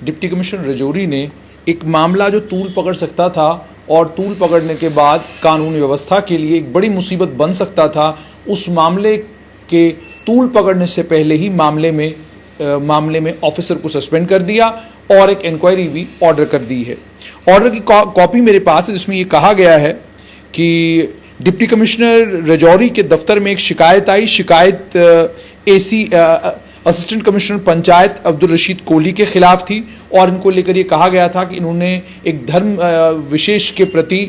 Deputy commissioner Rajouri ने एक मामला जो तूल पकड़ सकता था और तूल पकड़ने के बाद कानून व्यवस्था के लिए एक बड़ी मुसीबत बन सकता था, उस मामले के तूल पकड़ने से पहले ही मामले में ऑफिसर को सस्पेंड कर दिया और एक इंक्वायरी भी ऑर्डर कर दी है। ऑर्डर की कॉपी मेरे पास है, जिसमें ये कहा गया है कि डिप्टी कमिश्नर रजौरी के दफ्तर में एक शिकायत आई। शिकायत AC assistant commissioner panchayat Abdul Rashid Kohli के खिलाफ थी और इनको लेकर ये कहा गया था कि इन्होंने एक धर्म विशेष के प्रति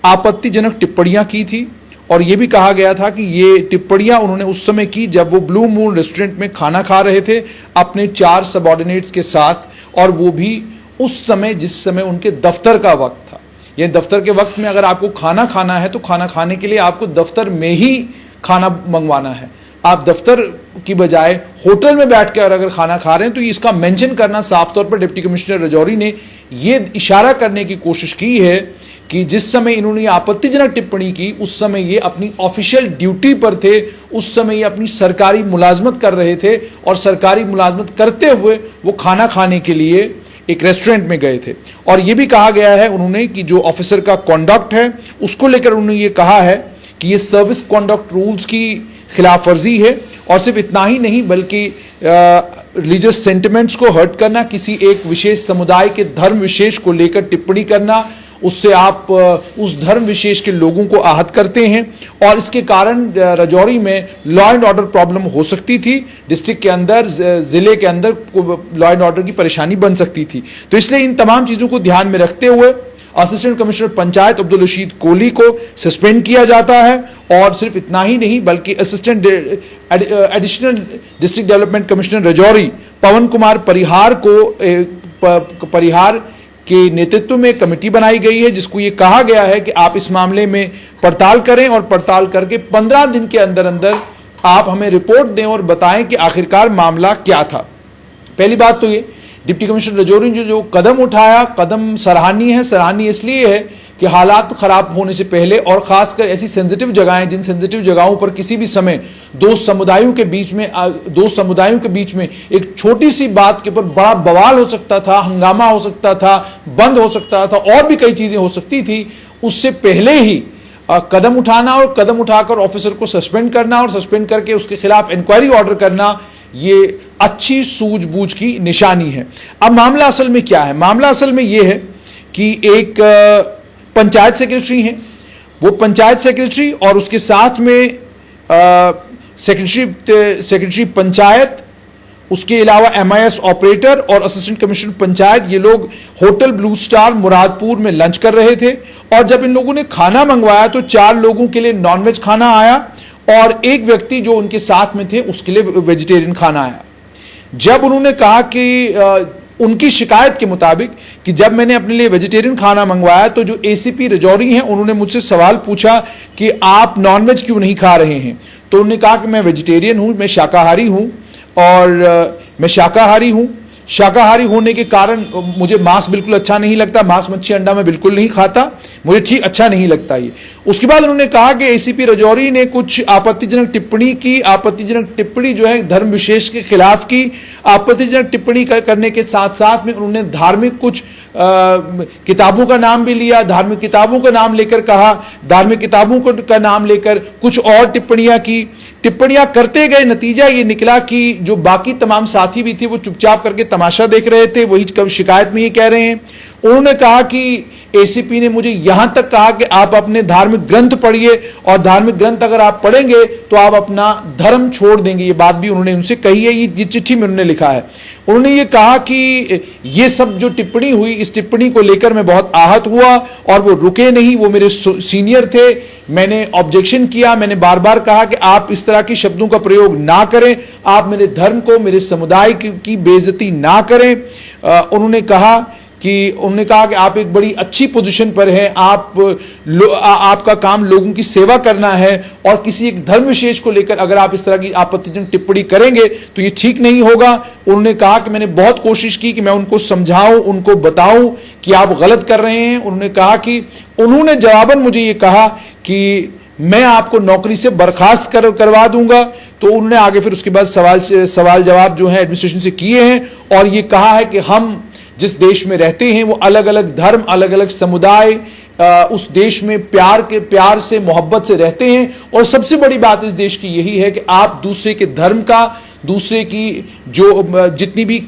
आपत्तिजनक टिप्पणियां की थी और ये भी कहा गया था कि ये टिप्पणियां उन्होंने उस समय की जब वो ब्लू मून रेस्टोरेंट में खाना खा रहे थे अपने 4 सबऑर्डिनेट्स के साथ, और वो भी उस समय जिस समय उनके दफ्तर का वक्त था। ये दफ्तर के वक्त में अगर आपको खाना खाना है तो खाना खाने के लिए आपको दफ्तर में ही खाना मंगवाना है। आप दफ्तर की बजाय होटल में बैठकर अगर खाना खा रहे हैं तो इसका मेंशन करना साफ तौर पर डिप्टी कमिश्नर रजौरी ने ये इशारा करने की कोशिश की है कि जिस समय इन्होंने आपत्तिजनक टिप्पणी की उस समय ये अपनी ऑफिशियल ड्यूटी पर थे, उस समय ये अपनी सरकारी मुलाजमत कर रहे थे और सरकारी मुलाजमत करते हुए वो खाना खाने के लिए एक रेस्टोरेंट में गए थे। और ये भी कहा गया है उन्होंने कि जो ऑफिसर का कॉन्डक्ट है उसको लेकर उन्होंने ये कहा है कि ये सर्विस कॉन्डक्ट रूल्स की खिलाफ वर्जी है, और सिर्फ इतना ही नहीं बल्कि रिलीजियस सेंटिमेंट्स को हर्ट करना, किसी एक विशेष समुदाय के धर्म विशेष को लेकर टिप्पणी करना, उससे आप उस धर्म विशेष के लोगों को आहत करते हैं और इसके कारण रजौरी में लॉ एंड ऑर्डर प्रॉब्लम हो सकती थी। डिस्ट्रिक्ट के अंदर, जिले के अंदर लॉ एंड ऑर्डर की परेशानी बन सकती थी। तो इसलिए इन तमाम चीज़ों को ध्यान में रखते हुए असिस्टेंट कमिश्नर पंचायत अब्दुल रशीद कोहली को सस्पेंड किया जाता है, और सिर्फ इतना ही नहीं बल्कि assistant additional district development commissioner Rajouri Pawan Kumar Parihar के नेतृत्व में कमेटी बनाई गई है, जिसको ये कहा गया है कि आप इस मामले में पड़ताल करें और पड़ताल करके 15 दिन के अंदर अंदर आप हमें रिपोर्ट दें और बताएं कि आखिरकार मामला क्या था। पहली बात तो ये डिप्टी कमिश्नर रजौरी ने जो कदम उठाया, कदम सराहनीय है। सराहनीय इसलिए है कि हालात खराब होने से पहले, और खासकर ऐसी सेंसिटिव जगहें जिन सेंसिटिव जगहों पर किसी भी समय दो समुदायों के बीच में एक छोटी सी बात के ऊपर बड़ा बवाल हो सकता था, हंगामा हो सकता था, बंद हो सकता था, और भी कई चीजें हो सकती थी, उससे पहले ही कदम उठाना और कदम उठाकर ऑफिसर को सस्पेंड करना और सस्पेंड करके उसके खिलाफ इंक्वायरी ऑर्डर करना, ये अच्छी सूझबूझ की निशानी है। अब मामला असल में क्या है? मामला असल में यह है कि एक पंचायत सेक्रेटरी हैं, वो पंचायत सेक्रेटरी और उसके साथ में सेक्रेटरी पंचायत, उसके अलावा MIS ऑपरेटर और असिस्टेंट कमिश्नर पंचायत, ये लोग होटल ब्लू स्टार मुरादपुर में लंच कर रहे थे। और जब इन लोगों ने खाना मंगवाया तो 4 लोगों के लिए नॉनवेज खाना आया और एक व्यक्ति जो उनके साथ में थे उसके लिए वेजिटेरियन खाना आया। जब उन्होंने कहा कि उनकी शिकायत के मुताबिक कि जब मैंने अपने लिए वेजिटेरियन खाना मंगवाया तो जो ACP रजौरी हैं उन्होंने मुझसे सवाल पूछा कि आप नॉनवेज क्यों नहीं खा रहे हैं। तो उन्होंने कहा कि मैं वेजिटेरियन हूं, मैं शाकाहारी हूं, और मैं शाकाहारी हूं। शाकाहारी होने के कारण मुझे मांस बिल्कुल अच्छा नहीं लगता, मांस मच्छी अंडा मैं बिल्कुल नहीं खाता, मुझे ठीक अच्छा नहीं लगता ये। उसके बाद उन्होंने कहा कि ACP रजौरी ने कुछ आपत्तिजनक टिप्पणी की। आपत्तिजनक टिप्पणी जो है धर्म विशेष के खिलाफ की। आपत्तिजनक टिप्पणी करने के साथ साथ में उन्होंने धार्मिक कुछ किताबों का नाम भी लिया, धार्मिक किताबों का नाम लेकर कहा, धार्मिक किताबों का नाम लेकर कुछ और टिप्पणियां करते गए। नतीजा ये निकला कि जो बाकी तमाम साथी भी थे वो चुपचाप करके तमाशा देख रहे थे। वही कब शिकायत में ये कह रहे हैं। उन्होंने कहा कि ACP ने मुझे यहां तक कहा कि आप अपने धार्मिक ग्रंथ पढ़िए और धार्मिक ग्रंथ अगर आप पढ़ेंगे तो आप अपना धर्म छोड़ देंगे। ये बात भी उन्होंने उनसे कही है, ये चिट्ठी में उन्होंने लिखा है। उन्होंने ये कहा कि ये सब जो टिप्पणी हुई, इस टिप्पणी को लेकर मैं बहुत आहत हुआ और वो रुके नहीं, वो मेरे सीनियर थे। मैंने ऑब्जेक्शन किया, मैंने बार बार कहा कि आप इस तरह के शब्दों का प्रयोग ना करें, आप मेरे धर्म को, मेरे समुदाय की बेइज्जती ना करें। उन्होंने कहा कि आप एक बड़ी अच्छी पोजीशन पर हैं, आपका काम लोगों की सेवा करना है, और किसी एक धर्म विशेष को लेकर अगर आप इस तरह की आपत्तिजनक टिप्पणी करेंगे तो ये ठीक नहीं होगा। उन्होंने कहा कि मैंने बहुत कोशिश की कि मैं उनको समझाऊं, उनको बताऊं कि आप गलत कर रहे हैं। उन्होंने कहा कि उन्होंने जवाबन मुझे ये कहा कि मैं आपको नौकरी से बर्खास्त करवा दूंगा, तो उन्होंने आगे फिर उसके बाद सवाल जवाब जो है एडमिनिस्ट्रेशन से किए हैं और ये कहा है कि हम जिस देश में रहते हैं वो अलग अलग धर्म, अलग अलग समुदाय उस देश में प्यार से मोहब्बत से रहते हैं। और सबसे बड़ी बात इस देश की यही है कि आप दूसरे के धर्म का, दूसरे की जितनी भी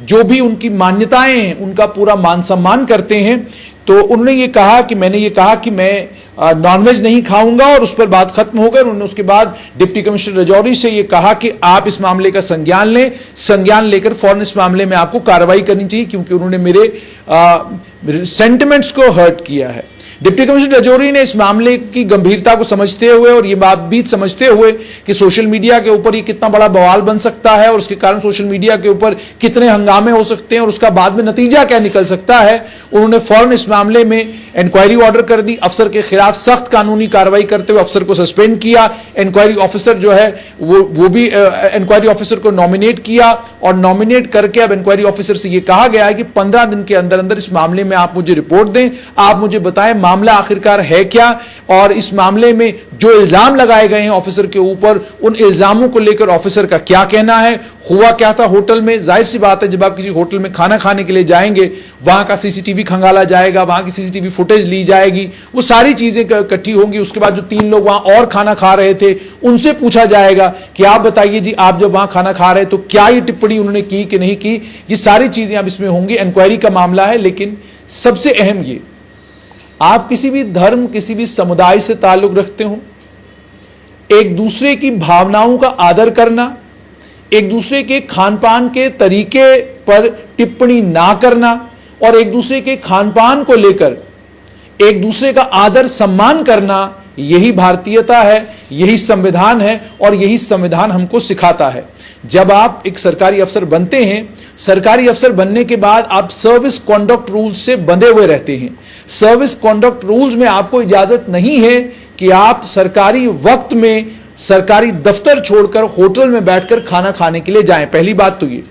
जो भी उनकी मान्यताएं हैं उनका पूरा मान सम्मान करते हैं। तो उन्होंने ये कहा कि मैंने ये कहा कि मैं नॉनवेज नहीं खाऊंगा और उस पर बात खत्म हो गई। उन्होंने उसके बाद डिप्टी कमिश्नर राजौरी से ये कहा कि आप इस मामले का संज्ञान लें, संज्ञान लेकर फौरन इस मामले में आपको कार्रवाई करनी चाहिए क्योंकि उन्होंने मेरे सेंटिमेंट्स को हर्ट किया है। डिप्टी कमिश्नर राजौरी ने इस मामले की गंभीरता को समझते हुए और ये बात भी समझते हुए कि सोशल मीडिया के ऊपर ये कितना बड़ा बवाल बन सकता है और उसके कारण सोशल मीडिया के ऊपर कितने हंगामे हो सकते हैं और उसका बाद में नतीजा क्या निकल सकता है, उन्होंने फौरन इस मामले में इंक्वायरी ऑर्डर कर दी। अफसर के खिलाफ सख्त कानूनी कार्रवाई करते हुए अफसर को सस्पेंड किया। इंक्वायरी ऑफिसर जो है वो भी इंक्वायरी ऑफिसर को नॉमिनेट किया और नॉमिनेट करके अब इंक्वायरी ऑफिसर से यह कहा गया है कि 15 दिन के अंदर अंदर इस मामले में आप मुझे रिपोर्ट दें, आप मुझे बताएं मामला आखिरकार है क्या और इस मामले में जो इल्जाम लगाए गए हैं ऑफिसर के ऊपर, उन इल्जामों को लेकर ऑफिसर का क्या कहना है, हुआ क्या था होटल में। जाहिर सी बात है जब आप किसी होटल में खाना खाने के लिए जाएंगे वहां का सीसीटीवी खंगाला जाएगा, वहां की सीसीटीवी फुटेज ली जाएगी, वो सारी चीजें इकट्ठी होंगी। उसके बाद जो 3 लोग वहां और खाना खा रहे थे उनसे पूछा जाएगा कि आप बताइए जी आप जब वहां खाना खा रहे तो क्या ये टिप्पणी उन्होंने की कि नहीं की। ये सारी चीजें अब इसमें होंगी, इंक्वायरी का मामला है। लेकिन सबसे अहम ये, आप किसी भी धर्म, किसी भी समुदाय से ताल्लुक रखते हो, एक दूसरे की भावनाओं का आदर करना, एक दूसरे के खान पान के तरीके पर टिप्पणी ना करना और एक दूसरे के खान पान को लेकर एक दूसरे का आदर सम्मान करना, यही भारतीयता है, यही संविधान है और यही संविधान हमको सिखाता है। जब आप एक सरकारी अफसर बनते हैं, सरकारी अफसर बनने के बाद आप सर्विस कॉन्डक्ट रूल्स से बंधे हुए रहते हैं। सर्विस कॉन्डक्ट रूल्स में आपको इजाजत नहीं है कि आप सरकारी वक्त में सरकारी दफ्तर छोड़कर होटल में बैठकर खाना खाने के लिए जाएं। पहली बात तो ये।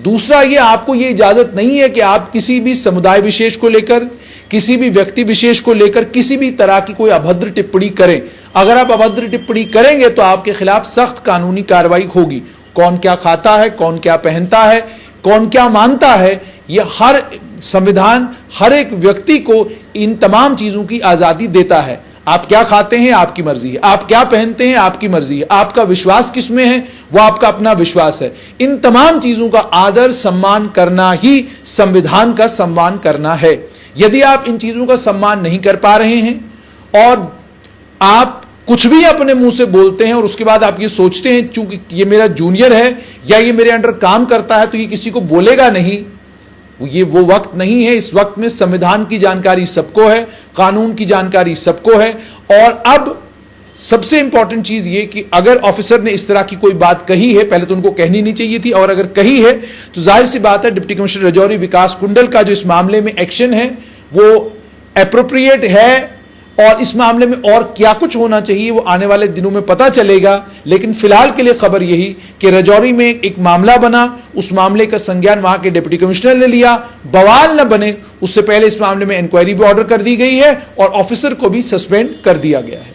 दूसरा ये, आपको ये इजाजत नहीं है कि आप किसी भी समुदाय विशेष को लेकर, किसी भी व्यक्ति विशेष को लेकर किसी भी तरह की कोई अभद्र टिप्पणी करें। अगर आप अभद्र टिप्पणी करेंगे तो आपके खिलाफ सख्त कानूनी कार्रवाई होगी। कौन क्या खाता है, कौन क्या पहनता है, कौन क्या मानता है, यह हर संविधान हर एक व्यक्ति को इन तमाम चीजों की आजादी देता है। आप क्या खाते हैं आपकी मर्जी है, आप क्या पहनते हैं आपकी मर्जी है, आपका विश्वास किसमें है वो आपका अपना विश्वास है। इन तमाम चीजों का आदर सम्मान करना ही संविधान का सम्मान करना है। यदि आप इन चीजों का सम्मान नहीं कर पा रहे हैं और आप कुछ भी अपने मुंह से बोलते हैं और उसके बाद आप ये सोचते हैं चूंकि ये मेरा जूनियर है या ये मेरे अंडर काम करता है तो ये किसी को बोलेगा नहीं, ये वो वक्त नहीं है। इस वक्त में संविधान की जानकारी सबको है, कानून की जानकारी सबको है। और अब सबसे इंपॉर्टेंट चीज ये कि अगर ऑफिसर ने इस तरह की कोई बात कही है, पहले तो उनको कहनी नहीं चाहिए थी, और अगर कही है तो जाहिर सी बात है डिप्टी कमिश्नर राजौरी विकास कुंडल का जो इस मामले में एक्शन है वो एप्रोप्रिएट है। और इस मामले में और क्या कुछ होना चाहिए वो आने वाले दिनों में पता चलेगा। लेकिन फिलहाल के लिए खबर यही कि राजौरी में एक मामला बना, उस मामले का संज्ञान वहां के डिप्टी कमिश्नर ने लिया। बवाल न बने उससे पहले इस मामले में इंक्वायरी भी ऑर्डर कर दी गई है और ऑफिसर को भी सस्पेंड कर दिया गया है।